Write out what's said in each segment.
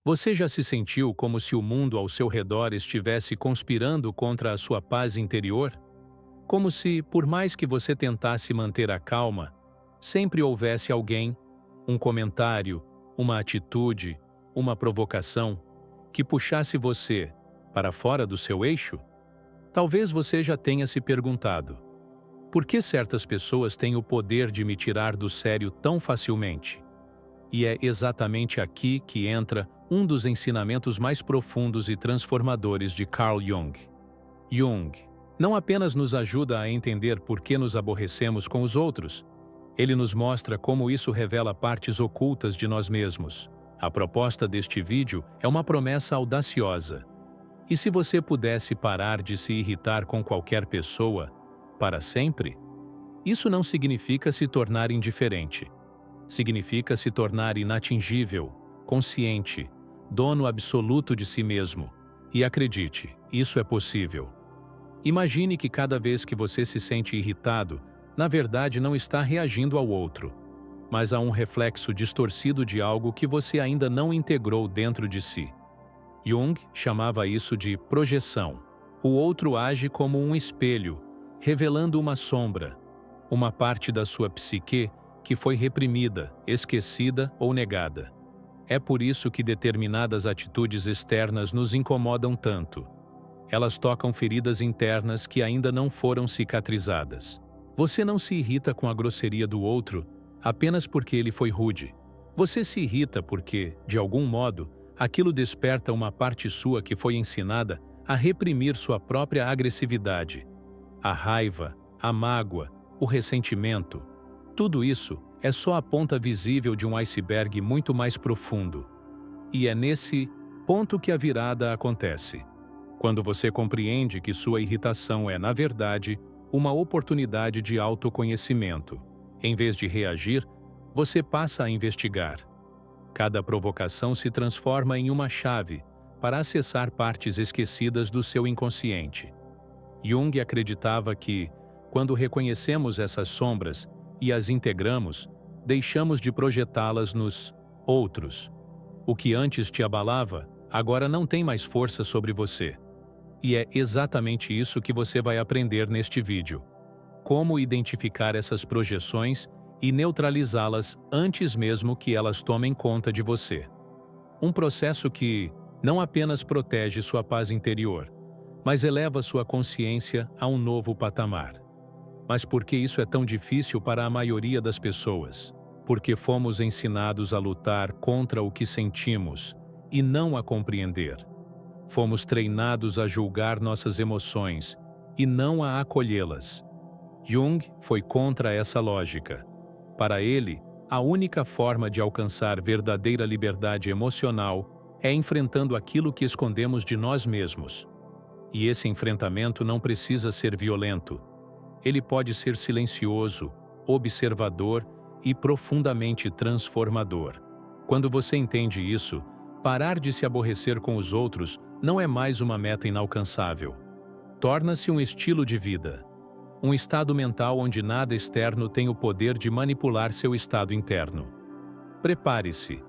Você já se sentiu como se o mundo ao seu redor estivesse conspirando contra a sua paz interior? Como se, por mais que você tentasse manter a calma, sempre houvesse alguém, um comentário, uma atitude, uma provocação, que puxasse você para fora do seu eixo? Talvez você já tenha se perguntado: por que certas pessoas têm o poder de me tirar do sério tão facilmente? E é exatamente aqui que entra um dos ensinamentos mais profundos e transformadores de Carl Jung. Jung não apenas nos ajuda a entender por que nos aborrecemos com os outros, ele nos mostra como isso revela partes ocultas de nós mesmos. A proposta deste vídeo é uma promessa audaciosa. E se você pudesse parar de se irritar com qualquer pessoa, para sempre? Isso não significa se tornar indiferente. Significa se tornar inatingível, consciente, dono absoluto de si mesmo. E acredite, isso é possível. Imagine que cada vez que você se sente irritado, na verdade não está reagindo ao outro, mas a um reflexo distorcido de algo que você ainda não integrou dentro de si. Jung chamava isso de projeção. O outro age como um espelho, revelando uma sombra, uma parte da sua psique que foi reprimida, esquecida ou negada. É por isso que determinadas atitudes externas nos incomodam tanto. Elas tocam feridas internas que ainda não foram cicatrizadas. Você não se irrita com a grosseria do outro apenas porque ele foi rude. Você se irrita porque, de algum modo, aquilo desperta uma parte sua que foi ensinada a reprimir sua própria agressividade. A raiva, a mágoa, o ressentimento. Tudo isso é só a ponta visível de um iceberg muito mais profundo. E é nesse ponto que a virada acontece. Quando você compreende que sua irritação é, na verdade, uma oportunidade de autoconhecimento. Em vez de reagir, você passa a investigar. Cada provocação se transforma em uma chave para acessar partes esquecidas do seu inconsciente. Jung acreditava que, quando reconhecemos essas sombras e as integramos, deixamos de projetá-las nos outros. O que antes te abalava, agora não tem mais força sobre você. E é exatamente isso que você vai aprender neste vídeo. Como identificar essas projeções e neutralizá-las antes mesmo que elas tomem conta de você. Um processo que não apenas protege sua paz interior, mas eleva sua consciência a um novo patamar. Mas por que isso é tão difícil para a maioria das pessoas? Porque fomos ensinados a lutar contra o que sentimos e não a compreender. Fomos treinados a julgar nossas emoções e não a acolhê-las. Jung foi contra essa lógica. Para ele, a única forma de alcançar verdadeira liberdade emocional é enfrentando aquilo que escondemos de nós mesmos. E esse enfrentamento não precisa ser violento. Ele pode ser silencioso, observador e profundamente transformador. Quando você entende isso, parar de se aborrecer com os outros não é mais uma meta inalcançável. Torna-se um estilo de vida. Um estado mental onde nada externo tem o poder de manipular seu estado interno. Prepare-se.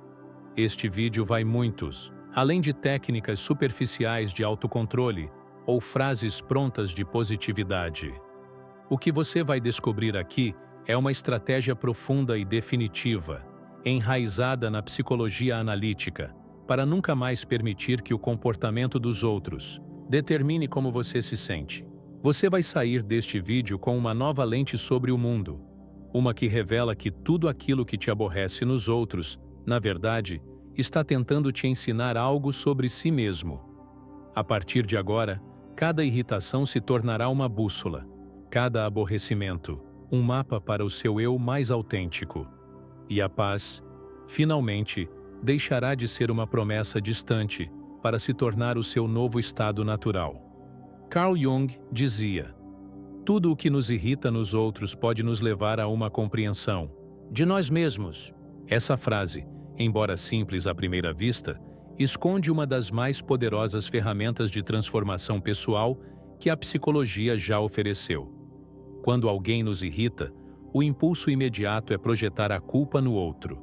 Este vídeo vai muitos, além de técnicas superficiais de autocontrole ou frases prontas de positividade. O que você vai descobrir aqui é uma estratégia profunda e definitiva, enraizada na psicologia analítica, para nunca mais permitir que o comportamento dos outros determine como você se sente. Você vai sair deste vídeo com uma nova lente sobre o mundo, uma que revela que tudo aquilo que te aborrece nos outros, na verdade, está tentando te ensinar algo sobre si mesmo. A partir de agora, cada irritação se tornará uma bússola, cada aborrecimento, um mapa para o seu eu mais autêntico. E a paz, finalmente, deixará de ser uma promessa distante para se tornar o seu novo estado natural. Carl Jung dizia: tudo o que nos irrita nos outros pode nos levar a uma compreensão de nós mesmos. Essa frase, embora simples à primeira vista, esconde uma das mais poderosas ferramentas de transformação pessoal que a psicologia já ofereceu. Quando alguém nos irrita, o impulso imediato é projetar a culpa no outro.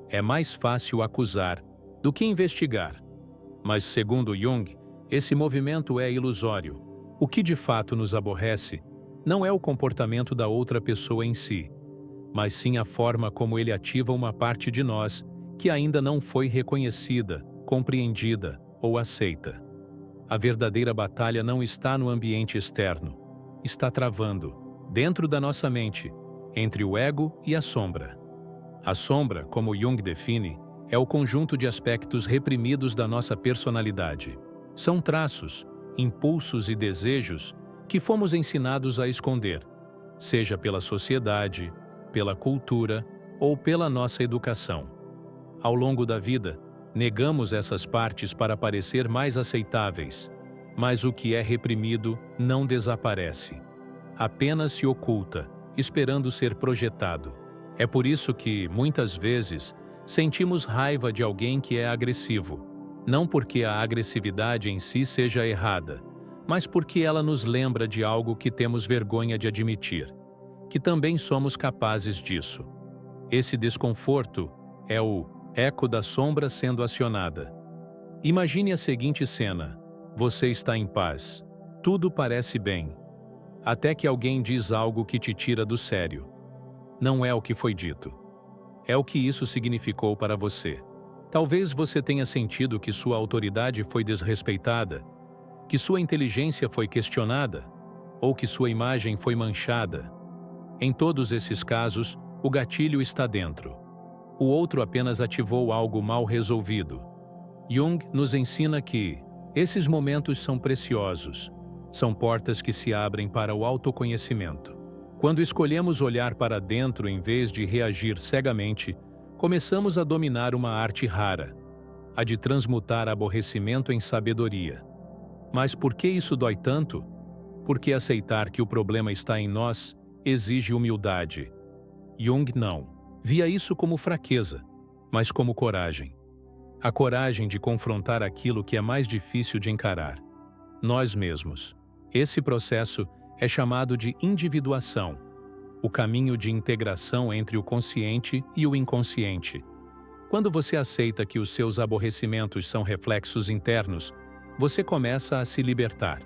É mais fácil acusar do que investigar. Mas, segundo Jung, esse movimento é ilusório. O que de fato nos aborrece não é o comportamento da outra pessoa em si, mas sim a forma como ele ativa uma parte de nós que ainda não foi reconhecida, compreendida ou aceita. A verdadeira batalha não está no ambiente externo, está travando, dentro da nossa mente, entre o ego e a sombra. A sombra, como Jung define, é o conjunto de aspectos reprimidos da nossa personalidade. São traços, impulsos e desejos que fomos ensinados a esconder, seja pela sociedade, pela cultura ou pela nossa educação. Ao longo da vida, negamos essas partes para parecer mais aceitáveis, mas o que é reprimido não desaparece. Apenas se oculta, esperando ser projetado. É por isso que, muitas vezes, sentimos raiva de alguém que é agressivo, não porque a agressividade em si seja errada, mas porque ela nos lembra de algo que temos vergonha de admitir, que também somos capazes disso. Esse desconforto é o eco da sombra sendo acionada. Imagine a seguinte cena: você está em paz, tudo parece bem, até que alguém diz algo que te tira do sério. Não é o que foi dito. É o que isso significou para você. Talvez você tenha sentido que sua autoridade foi desrespeitada, que sua inteligência foi questionada, ou que sua imagem foi manchada. Em todos esses casos, o gatilho está dentro. O outro apenas ativou algo mal resolvido. Jung nos ensina que esses momentos são preciosos, são portas que se abrem para o autoconhecimento. Quando escolhemos olhar para dentro em vez de reagir cegamente, começamos a dominar uma arte rara, a de transmutar aborrecimento em sabedoria. Mas por que isso dói tanto? Porque aceitar que o problema está em nós exige humildade. Jung não via isso como fraqueza, mas como coragem. A coragem de confrontar aquilo que é mais difícil de encarar: nós mesmos. Esse processo é chamado de individuação, o caminho de integração entre o consciente e o inconsciente. Quando você aceita que os seus aborrecimentos são reflexos internos, você começa a se libertar.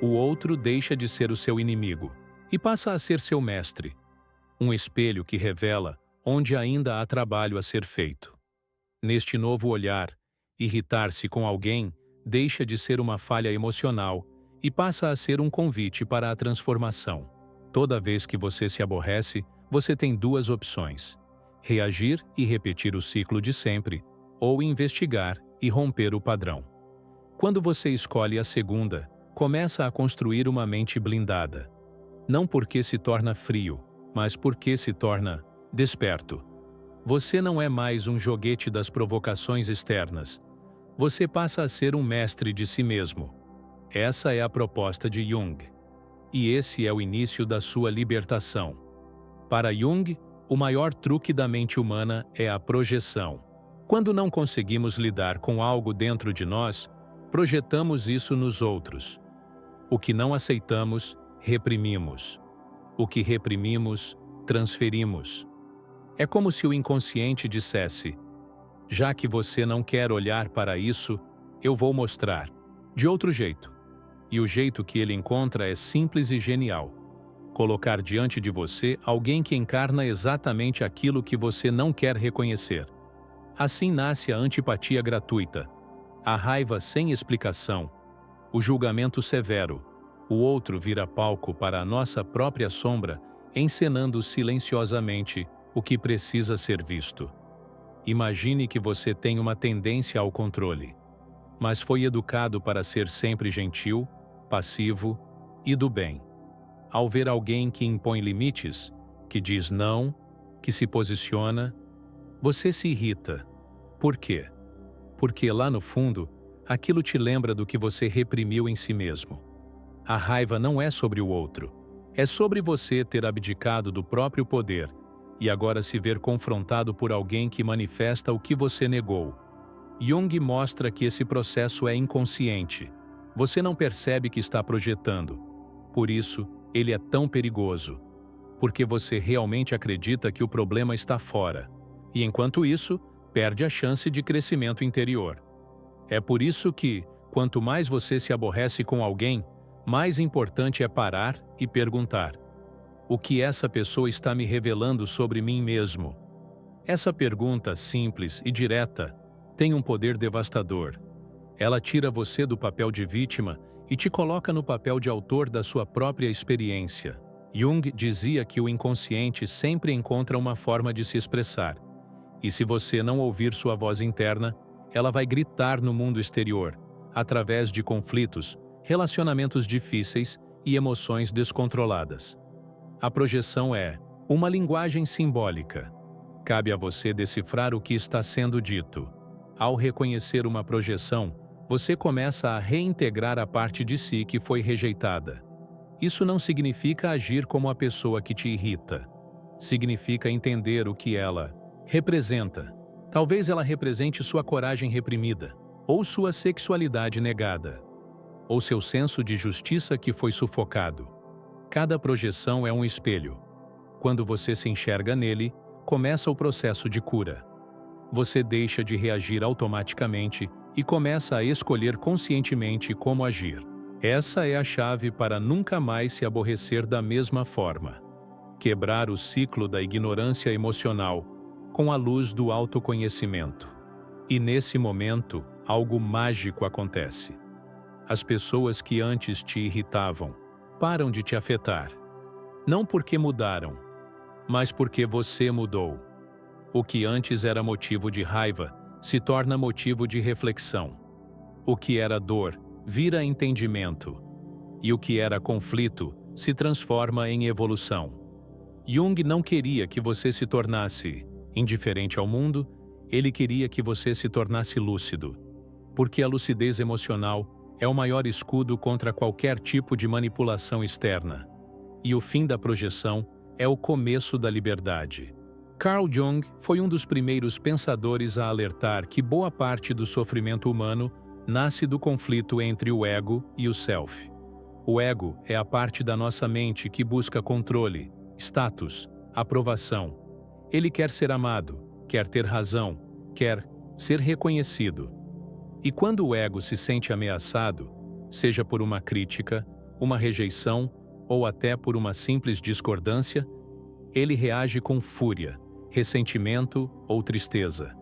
O outro deixa de ser o seu inimigo e passa a ser seu mestre, um espelho que revela onde ainda há trabalho a ser feito. Neste novo olhar, irritar-se com alguém deixa de ser uma falha emocional e passa a ser um convite para a transformação. Toda vez que você se aborrece, você tem duas opções: reagir e repetir o ciclo de sempre, ou investigar e romper o padrão. Quando você escolhe a segunda, começa a construir uma mente blindada. Não porque se torna frio, mas porque se torna desperto. Você não é mais um joguete das provocações externas. Você passa a ser um mestre de si mesmo. Essa é a proposta de Jung. E esse é o início da sua libertação. Para Jung, o maior truque da mente humana é a projeção. Quando não conseguimos lidar com algo dentro de nós, projetamos isso nos outros. O que não aceitamos, reprimimos. O que reprimimos, transferimos. É como se o inconsciente dissesse: já que você não quer olhar para isso, eu vou mostrar. De outro jeito. E o jeito que ele encontra é simples e genial: colocar diante de você alguém que encarna exatamente aquilo que você não quer reconhecer. Assim nasce a antipatia gratuita, a raiva sem explicação, o julgamento severo. O outro vira palco para a nossa própria sombra, encenando silenciosamente o que precisa ser visto. Imagine que você tem uma tendência ao controle, mas foi educado para ser sempre gentil, passivo e do bem. Ao ver alguém que impõe limites, que diz não, que se posiciona, você se irrita. Por quê? Porque lá no fundo, aquilo te lembra do que você reprimiu em si mesmo. A raiva não é sobre o outro, é sobre você ter abdicado do próprio poder e agora se ver confrontado por alguém que manifesta o que você negou. Jung mostra que esse processo é inconsciente. Você não percebe que está projetando. Por isso, ele é tão perigoso. Porque você realmente acredita que o problema está fora. E enquanto isso, perde a chance de crescimento interior. É por isso que, quanto mais você se aborrece com alguém, mais importante é parar e perguntar: o que essa pessoa está me revelando sobre mim mesmo? Essa pergunta simples e direta tem um poder devastador. Ela tira você do papel de vítima e te coloca no papel de autor da sua própria experiência. Jung dizia que o inconsciente sempre encontra uma forma de se expressar. E se você não ouvir sua voz interna, ela vai gritar no mundo exterior, através de conflitos, relacionamentos difíceis e emoções descontroladas. A projeção é uma linguagem simbólica. Cabe a você decifrar o que está sendo dito. Ao reconhecer uma projeção, você começa a reintegrar a parte de si que foi rejeitada. Isso não significa agir como a pessoa que te irrita. Significa entender o que ela representa. Talvez ela represente sua coragem reprimida, ou sua sexualidade negada, ou seu senso de justiça que foi sufocado. Cada projeção é um espelho. Quando você se enxerga nele, começa o processo de cura. Você deixa de reagir automaticamente e começa a escolher conscientemente como agir. Essa é a chave para nunca mais se aborrecer da mesma forma. Quebrar o ciclo da ignorância emocional com a luz do autoconhecimento. E nesse momento, algo mágico acontece. As pessoas que antes te irritavam param de te afetar. Não porque mudaram, mas porque você mudou. O que antes era motivo de raiva se torna motivo de reflexão. O que era dor vira entendimento. E o que era conflito se transforma em evolução. Jung não queria que você se tornasse indiferente ao mundo, ele queria que você se tornasse lúcido. Porque a lucidez emocional é o maior escudo contra qualquer tipo de manipulação externa. E o fim da projeção é o começo da liberdade. Carl Jung foi um dos primeiros pensadores a alertar que boa parte do sofrimento humano nasce do conflito entre o ego e o self. O ego é a parte da nossa mente que busca controle, status, aprovação. Ele quer ser amado, quer ter razão, quer ser reconhecido. E quando o ego se sente ameaçado, seja por uma crítica, uma rejeição ou até por uma simples discordância, ele reage com fúria, ressentimento ou tristeza.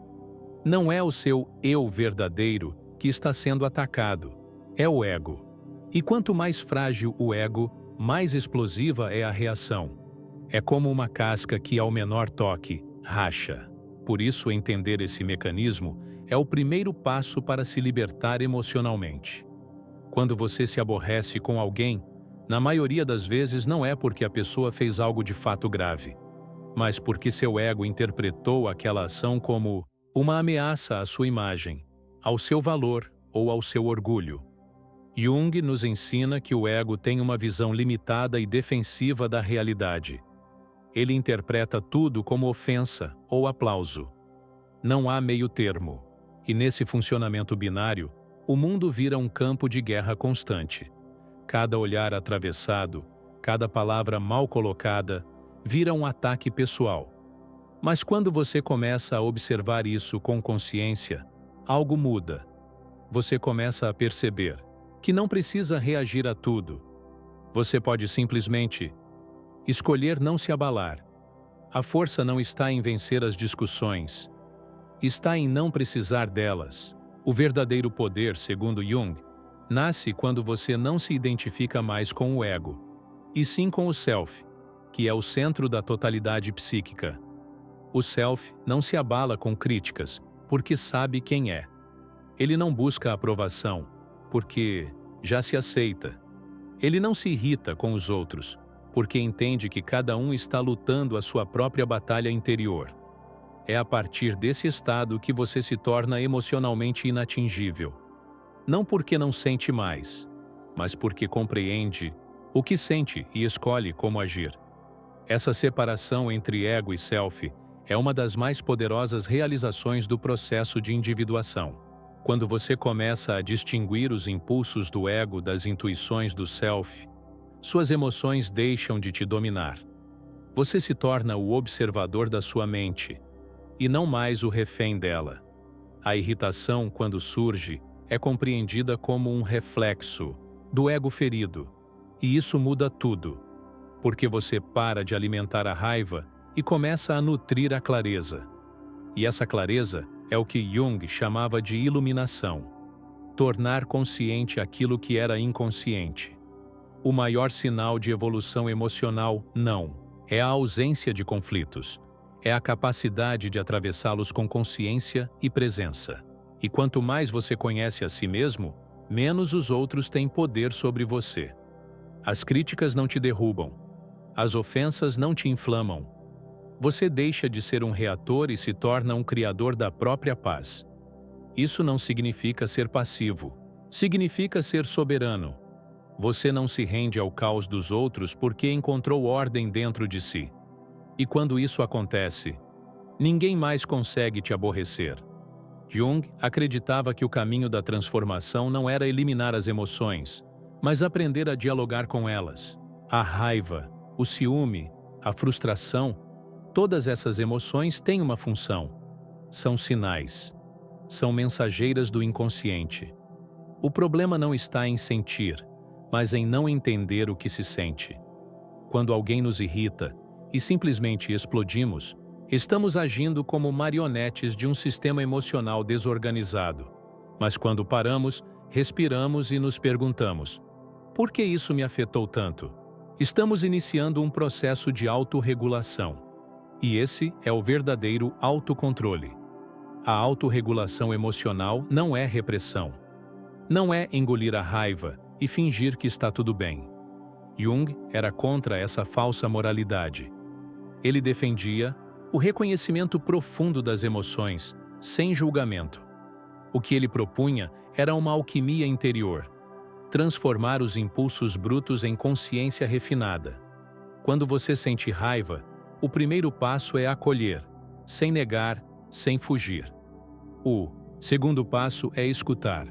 Não é o seu eu verdadeiro que está sendo atacado, é o ego. E quanto mais frágil o ego, mais explosiva é a reação. É como uma casca que, ao menor toque, racha. Por isso, entender esse mecanismo é o primeiro passo para se libertar emocionalmente. Quando você se aborrece com alguém, na maioria das vezes não é porque a pessoa fez algo de fato grave, mas porque seu ego interpretou aquela ação como uma ameaça à sua imagem, ao seu valor ou ao seu orgulho. Jung nos ensina que o ego tem uma visão limitada e defensiva da realidade. Ele interpreta tudo como ofensa ou aplauso. Não há meio termo. E nesse funcionamento binário, o mundo vira um campo de guerra constante. Cada olhar atravessado, cada palavra mal colocada, vira um ataque pessoal. Mas quando você começa a observar isso com consciência, algo muda. Você começa a perceber que não precisa reagir a tudo. Você pode simplesmente escolher não se abalar. A força não está em vencer as discussões. Está em não precisar delas. O verdadeiro poder, segundo Jung, nasce quando você não se identifica mais com o ego, e sim com o self, que é o centro da totalidade psíquica. O self não se abala com críticas, porque sabe quem é. Ele não busca aprovação, porque já se aceita. Ele não se irrita com os outros, porque entende que cada um está lutando a sua própria batalha interior. É a partir desse estado que você se torna emocionalmente inatingível. Não porque não sente mais, mas porque compreende o que sente e escolhe como agir. Essa separação entre ego e self é uma das mais poderosas realizações do processo de individuação. Quando você começa a distinguir os impulsos do ego das intuições do self, suas emoções deixam de te dominar. Você se torna o observador da sua mente, e não mais o refém dela. A irritação, quando surge, é compreendida como um reflexo do ego ferido, e isso muda tudo, porque você para de alimentar a raiva e começa a nutrir a clareza. E essa clareza é o que Jung chamava de iluminação, tornar consciente aquilo que era inconsciente. O maior sinal de evolução emocional, não, é a ausência de conflitos, é a capacidade de atravessá-los com consciência e presença. E quanto mais você conhece a si mesmo, menos os outros têm poder sobre você. As críticas não te derrubam, as ofensas não te inflamam. Você deixa de ser um reator e se torna um criador da própria paz. Isso não significa ser passivo, significa ser soberano. Você não se rende ao caos dos outros porque encontrou ordem dentro de si. E quando isso acontece, ninguém mais consegue te aborrecer. Jung acreditava que o caminho da transformação não era eliminar as emoções, mas aprender a dialogar com elas. A raiva, o ciúme, a frustração, todas essas emoções têm uma função. São sinais. São mensageiras do inconsciente. O problema não está em sentir, mas em não entender o que se sente. Quando alguém nos irrita e simplesmente explodimos, estamos agindo como marionetes de um sistema emocional desorganizado. Mas quando paramos, respiramos e nos perguntamos: por que isso me afetou tanto? Estamos iniciando um processo de autorregulação. E esse é o verdadeiro autocontrole. A autorregulação emocional não é repressão. Não é engolir a raiva e fingir que está tudo bem. Jung era contra essa falsa moralidade. Ele defendia o reconhecimento profundo das emoções, sem julgamento. O que ele propunha era uma alquimia interior, transformar os impulsos brutos em consciência refinada. Quando você sente raiva, o primeiro passo é acolher, sem negar, sem fugir. O segundo passo é escutar.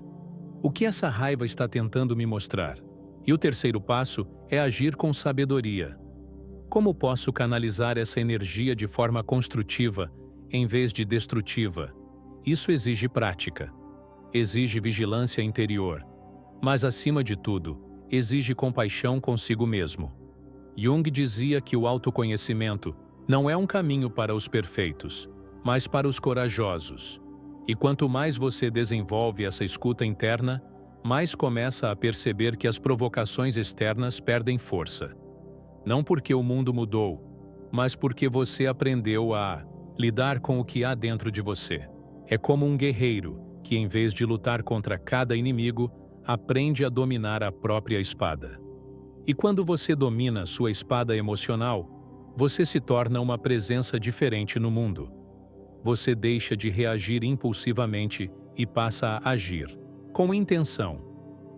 O que essa raiva está tentando me mostrar? E o terceiro passo é agir com sabedoria. Como posso canalizar essa energia de forma construtiva, em vez de destrutiva? Isso exige prática. Exige vigilância interior. Mas, acima de tudo, exige compaixão consigo mesmo. Jung dizia que o autoconhecimento não é um caminho para os perfeitos, mas para os corajosos. E quanto mais você desenvolve essa escuta interna, mais começa a perceber que as provocações externas perdem força. Não porque o mundo mudou, mas porque você aprendeu a lidar com o que há dentro de você. É como um guerreiro que, em vez de lutar contra cada inimigo, aprende a dominar a própria espada. E quando você domina sua espada emocional, você se torna uma presença diferente no mundo. Você deixa de reagir impulsivamente e passa a agir com intenção.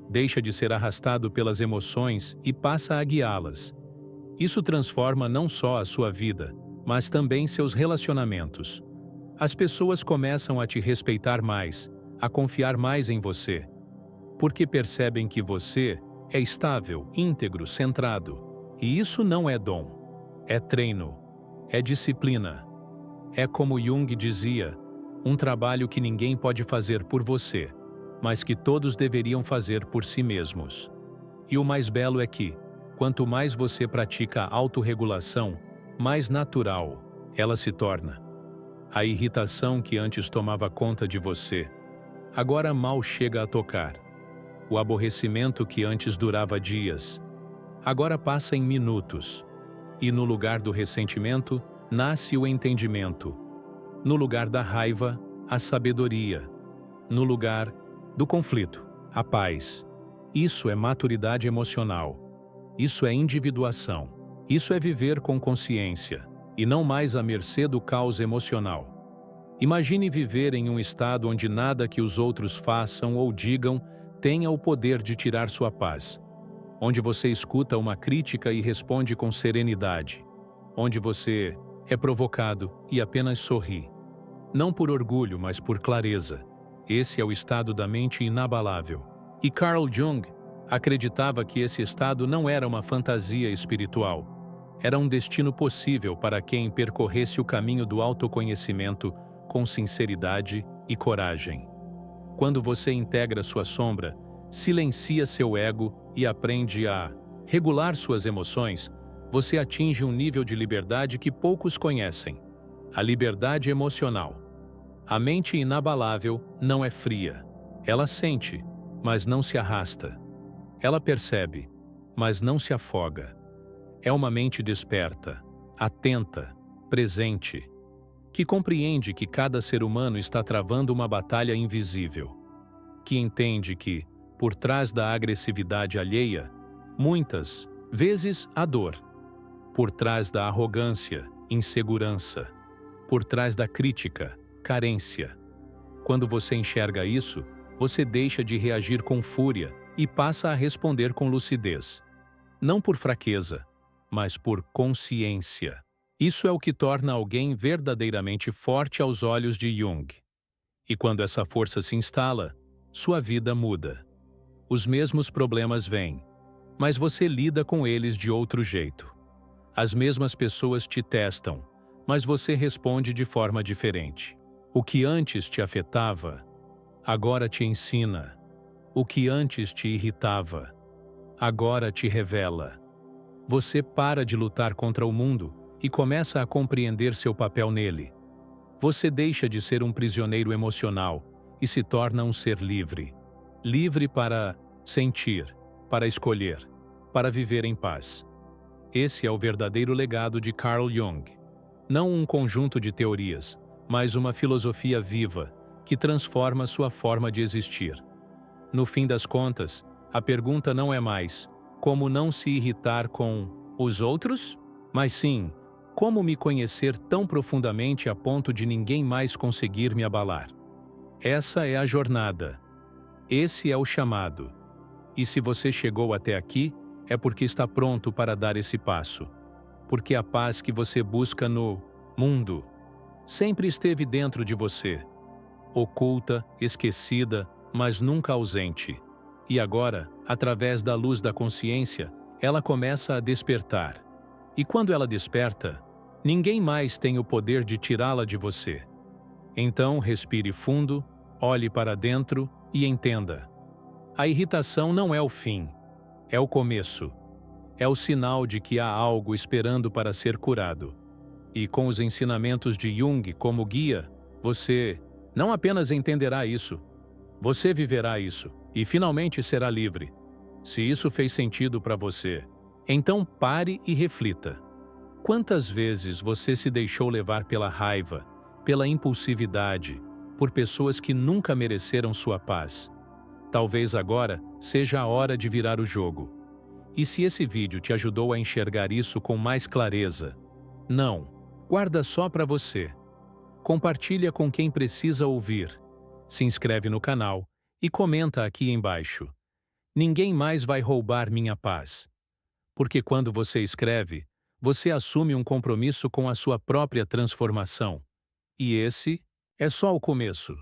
Deixa de ser arrastado pelas emoções e passa a guiá-las. Isso transforma não só a sua vida, mas também seus relacionamentos. As pessoas começam a te respeitar mais, a confiar mais em você, porque percebem que você é estável, íntegro, centrado. E isso não é dom, é treino, é disciplina. É como Jung dizia, um trabalho que ninguém pode fazer por você, mas que todos deveriam fazer por si mesmos. E o mais belo é que, quanto mais você pratica a autorregulação, mais natural ela se torna. A irritação que antes tomava conta de você, agora mal chega a tocar. O aborrecimento que antes durava dias, agora passa em minutos. E no lugar do ressentimento, nasce o entendimento. No lugar da raiva, a sabedoria. No lugar do conflito, a paz. Isso é maturidade emocional. Isso é individuação. Isso é viver com consciência, e não mais à mercê do caos emocional. Imagine viver em um estado onde nada que os outros façam ou digam tenha o poder de tirar sua paz. Onde você escuta uma crítica e responde com serenidade. Onde você é provocado e apenas sorri. Não por orgulho, mas por clareza. Esse é o estado da mente inabalável. E Carl Jung acreditava que esse estado não era uma fantasia espiritual. Era um destino possível para quem percorresse o caminho do autoconhecimento com sinceridade e coragem. Quando você integra sua sombra, silencia seu ego e aprende a regular suas emoções, você atinge um nível de liberdade que poucos conhecem. A liberdade emocional. A mente inabalável não é fria. Ela sente, mas não se arrasta. Ela percebe, mas não se afoga. É uma mente desperta, atenta, presente, que compreende que cada ser humano está travando uma batalha invisível, que entende que, por trás da agressividade alheia, muitas vezes há dor, por trás da arrogância, insegurança, por trás da crítica, carência. Quando você enxerga isso, você deixa de reagir com fúria e passa a responder com lucidez. Não por fraqueza, mas por consciência. Isso é o que torna alguém verdadeiramente forte aos olhos de Jung. E quando essa força se instala, sua vida muda. Os mesmos problemas vêm, mas você lida com eles de outro jeito. As mesmas pessoas te testam, mas você responde de forma diferente. O que antes te afetava, agora te ensina. O que antes te irritava, agora te revela. Você para de lutar contra o mundo e começa a compreender seu papel nele. Você deixa de ser um prisioneiro emocional e se torna um ser livre. Livre para sentir, para escolher, para viver em paz. Esse é o verdadeiro legado de Carl Jung. Não um conjunto de teorias, mas uma filosofia viva que transforma sua forma de existir. No fim das contas, a pergunta não é mais como não se irritar com os outros, mas sim como me conhecer tão profundamente a ponto de ninguém mais conseguir me abalar. Essa é a jornada. Esse é o chamado. E se você chegou até aqui, é porque está pronto para dar esse passo. Porque a paz que você busca no mundo sempre esteve dentro de você, oculta, esquecida, mas nunca ausente. E agora, através da luz da consciência, ela começa a despertar. E quando ela desperta, ninguém mais tem o poder de tirá-la de você. Então, respire fundo, olhe para dentro e entenda. A irritação não é o fim, é o começo. É o sinal de que há algo esperando para ser curado. E com os ensinamentos de Jung como guia, você não apenas entenderá isso, você viverá isso e finalmente será livre. Se isso fez sentido para você, então pare e reflita. Quantas vezes você se deixou levar pela raiva, pela impulsividade, por pessoas que nunca mereceram sua paz? Talvez agora seja a hora de virar o jogo. E se esse vídeo te ajudou a enxergar isso com mais clareza, não, guarda só para você. Compartilha com quem precisa ouvir. Se inscreve no canal e comenta aqui embaixo. Ninguém mais vai roubar minha paz. Porque quando você escreve, você assume um compromisso com a sua própria transformação. E esse é só o começo.